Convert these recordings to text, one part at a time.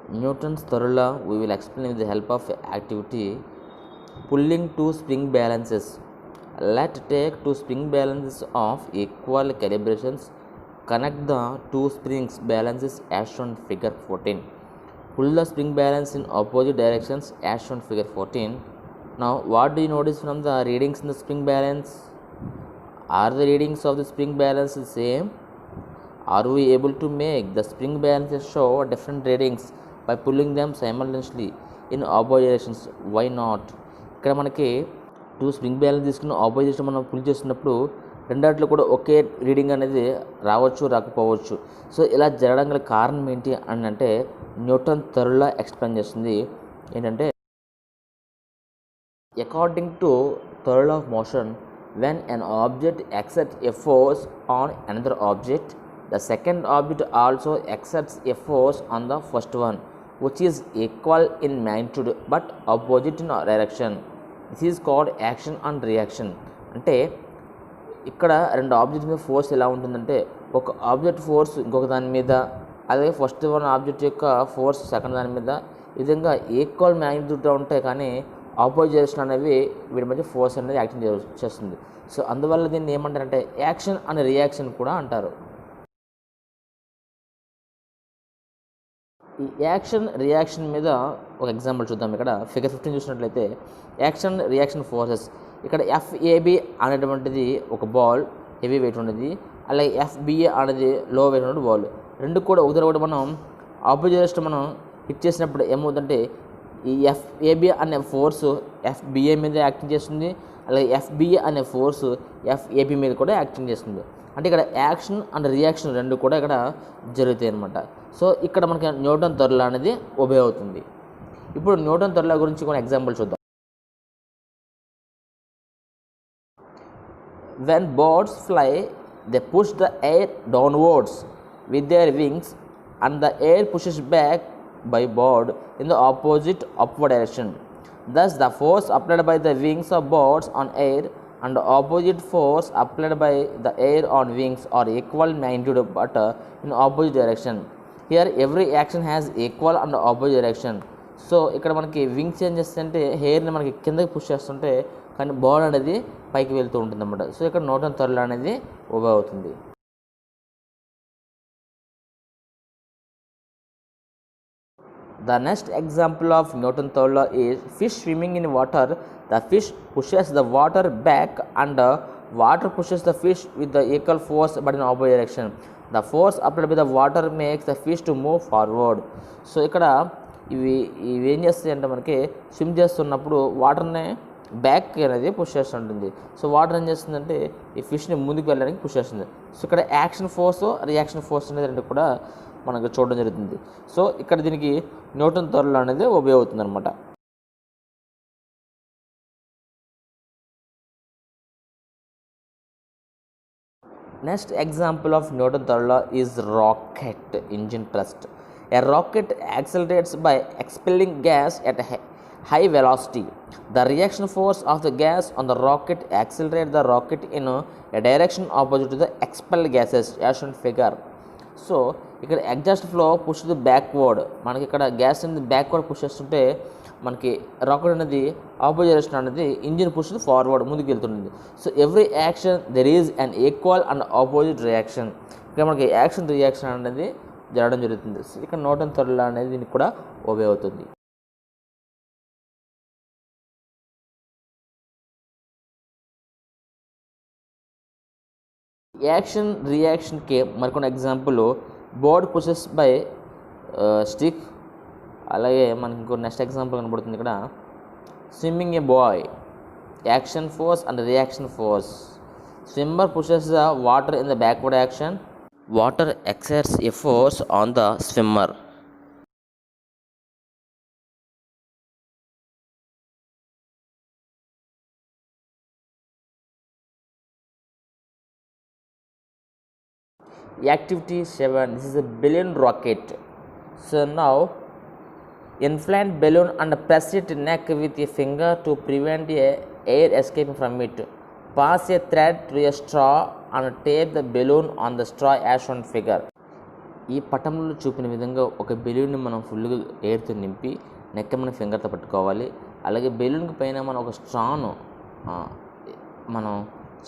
Newton's third law we will explain with the help of activity. Pulling two spring balances. Let's take two spring balances of equal calibrations. Connect the two springs balances as shown figure 14. Pull the spring balance in opposite directions as shown figure 14. Now what do you notice from the readings in the spring balance? Are the readings of the spring balance the same? Are we able to make the spring balances show different readings by pulling them simultaneously in opposite directions? Why not? ఇక్కడ మనకి two spring balance తీసుకుని opposite మనం pull చేస్తున్నప్పుడు రెండాట్లో కూడా ఒకే reading అనేది రావచ్చు రాకపోవచ్చు. So ఇలా జరగడం గల కారణం ఏంటి అని అంటే న్యూటన్ థర్డ్ లా ఎక్స్ప్లెయిన్ చేస్తుంది. ఏంటంటే according to third law of motion, when an object exerts a force on another object, the second object also exerts a force on the first one, which is equal in magnitude but opposite in direction. This is called action and reaction. అంటే ఇక్కడ రెండు object మీద force ఎలా ఉంటుందంటే, ఒక object force ఇంకొక దాని మీద, అలాగే ఫస్ట్ వన్ ఆబ్జెక్ట్ యొక్క ఫోర్స్ సెకండ్ దాని మీద, ఈ విధంగా ఈక్వల్ మ్యాగ్నిట్యూడ్తో ఉంటాయి. కానీ ఆపోజిషన్ అనేవి వీటి మధ్య ఫోర్స్ అనేది యాక్టింగ్ చేస్తుంది. సో అందువల్ల దీన్ని ఏమంటారంటే యాక్షన్ అండ్ రియాక్షన్ కూడా అంటారు. ఈ యాక్షన్ రియాక్షన్ మీద ఒక ఎగ్జాంపుల్ చూద్దాం. ఇక్కడ ఫిగర్ 15 చూసినట్లయితే యాక్షన్ రియాక్షన్ ఫోర్సెస్. ఇక్కడ FAB అనేటువంటిది ఒక బాల్ హెవీ వెయిట్ ఉన్నది, అలాగే FBA అనేది లో వెయిట్ ఉన్న బాల్. రెండు కూడా ఒకదాని ఒకటి మనం ఆపోజిట్ మనం హిట్ చేసినప్పుడు ఏమవుతుందంటే ఈ FAB అనే ఫోర్స్ FBA మీద యాక్టింగ్ చేస్తుంది, అలాగే FBA అనే ఫోర్స్ FAB మీద కూడా యాక్టింగ్ చేస్తుంది. అంటే ఇక్కడ యాక్షన్ అండ్ రియాక్షన్ రెండు కూడా ఇక్కడ జరుగుతాయి అన్నమాట. సో ఇక్కడ మనకి న్యూటన్ థర్డ్ లా అనేది ఒబే అవుతుంది. ఇప్పుడు న్యూటన్ థర్డ్ లా గురించి కొన్ని ఎగ్జాంపుల్ చూద్దాం. When birds fly, they push the air downwards with their wings and the air pushes back by bird in the opposite upward direction. Thus the force applied by the wings of birds on air and the opposite force applied by the air on wings are equal magnitude but in opposite direction. Here every action has equal and opposite direction. So ఇక్కడ మనకి wings ఏం చేస్తుంటే హెయిర్ని మనకి కిందకి push చేస్తుంటే, కానీ bird అనేది పైకి వెళ్తూ ఉంటుంది అన్నమాట. సో ఇక్కడ న్యూటన్ థర్డ్ లా అనేది ఒబే అవుతుంది. The next example of Newton's third law is fish swimming in water. The fish pushes the water back and water pushes the fish with the equal force but in opposite direction. The force applied by the water makes the fish to move forward. So ఇక్కడ ఇవి ఏం చేస్తాయి అంటే మనకి swim చేస్తున్నప్పుడు వాటర్ని back అనేది push చేస్తుంటుంది. సో వాటర్ ఏం చేస్తుందంటే ఈ ఫిష్ని ముందుకు వెళ్ళడానికి పుష్ చేస్తుంది. సో ఇక్కడ యాక్షన్ ఫోర్స్ రియాక్షన్ ఫోర్స్ అనేది రెండు కూడా మనకు చూడడం జరుగుతుంది. సో ఇక్కడ దీనికి న్యూటన్ థర్డ్ లా అనేది ఒబే అవుతుంది అనమాట. Next example of Newton third law is rocket engine thrust. A rocket accelerates by expelling gas at a high velocity. The reaction force of the gas on the rocket accelerates the rocket in a direction opposite to the expelled gases as shown figure. So ఇక్కడ exhaust flow push the backward. మనకి ఇక్కడ gas అనేది backward push చేస్తుంటే మనకి rocket అనేది opposite direction అనేది engine push forward ముందుకు వెళ్తుంది. So every action there is an equal and opposite reaction. ఇక్కడ మనకి యాక్షన్ రియాక్షన్ అనేది జరగడం జరుగుతుంది. సో ఇక్కడ న్యూటన్ థర్డ్ లా అనేది దీనికి కూడా ఒబే అవుతుంది. యాక్షన్ రియాక్షన్కి మరికొన్ని example board pushes by stick. అలాగే మనకి ఇంకో నెక్స్ట్ ఎగ్జాంపుల్ కనబడుతుంది ఇక్కడ swimming a boy. Action force and reaction force. Swimmer pushes the water in the backward action. Water exerts a force on the swimmer. Activity 7. This is a balloon rocket. So now inflate balloon and press it neck with a finger to prevent air escaping from it. Pass a thread through a straw and tape the balloon on the straw as shown figure. ఈ పటంలో చూపిన విధంగా ఒక బెలూన్ని మనం ఫుల్గా ఎయిర్తో నింపి నెక్క మన ఫింగర్తో పట్టుకోవాలి. అలాగే బెలూన్కి పైన మనం ఒక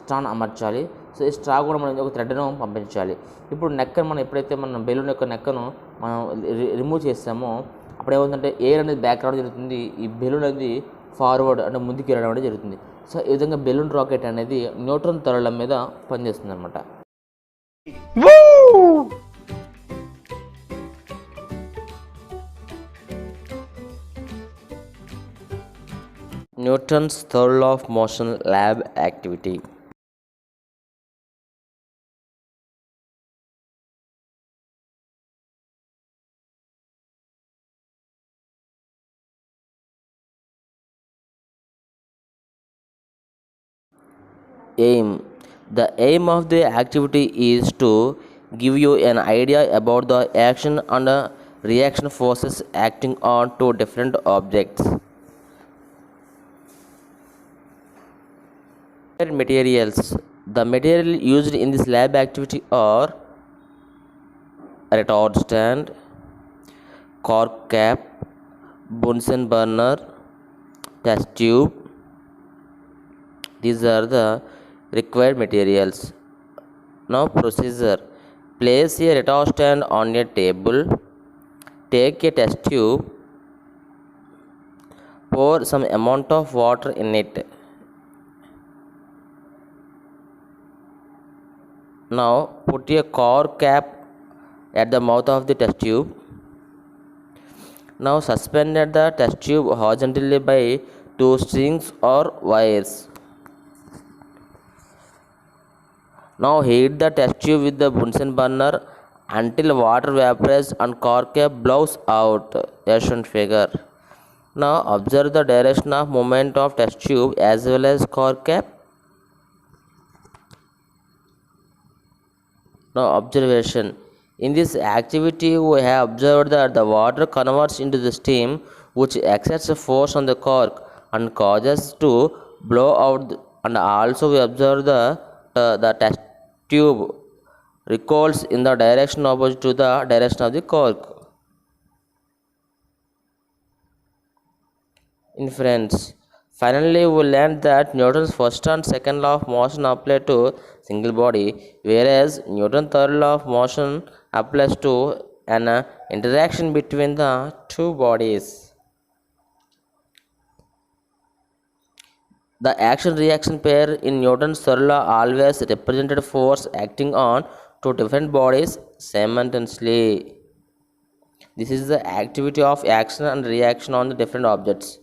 స్ట్రాన్ అమర్చాలి. సో ఈ స్ట్రా కూడా మనం ఒక థ్రెడ్ను పంపించాలి. ఇప్పుడు నెక్కను మనం ఎప్పుడైతే మనం బెలూన్ యొక్క నెక్కను మనం రిమూవ్ చేస్తామో అప్పుడు ఏమవుతుందంటే ఎయిర్ అనేది బ్యాక్ రావడం జరుగుతుంది. ఈ బెలూన్ అనేది ఫార్వర్డ్ అంటే ముందుకు వెళ్ళడం అనేది జరుగుతుంది. సో ఈ విధంగా బెలూన్ రాకెట్ అనేది న్యూట్రాన్ తరలం మీద పనిచేస్తుంది అనమాట. Newton's third law of motion lab activity. Aim. The aim of the activity is to give you an idea about the action and reaction forces acting on two different objects. Materials. The material used in this lab activity are retard stand, cork cap, Bunsen burner, test tube. These are the required materials. Now procedure. Place a retard stand on a table. Take a test tube. Pour some amount of water in it. Now put a cork cap at the mouth of the test tube. Now suspend the test tube horizontally by two strings or wires. Now heat the test tube with the Bunsen burner until water evaporates and cork cap blows out, as shown figure. Now observe the direction of movement of test tube as well as cork cap. Now observation. In this activity we have observed that the water converts into the steam which exerts a force on the cork and causes to blow out, and also we observe the test tube recoils in the direction opposite to the direction of the cork. Inference. Finally, we learned that Newton's first and second law of motion apply to single body, whereas Newton's third law of motion applies to an interaction between the two bodies. The action-reaction pair in Newton's third law always represented force acting on two different bodies simultaneously. This is the activity of action and reaction on the different objects.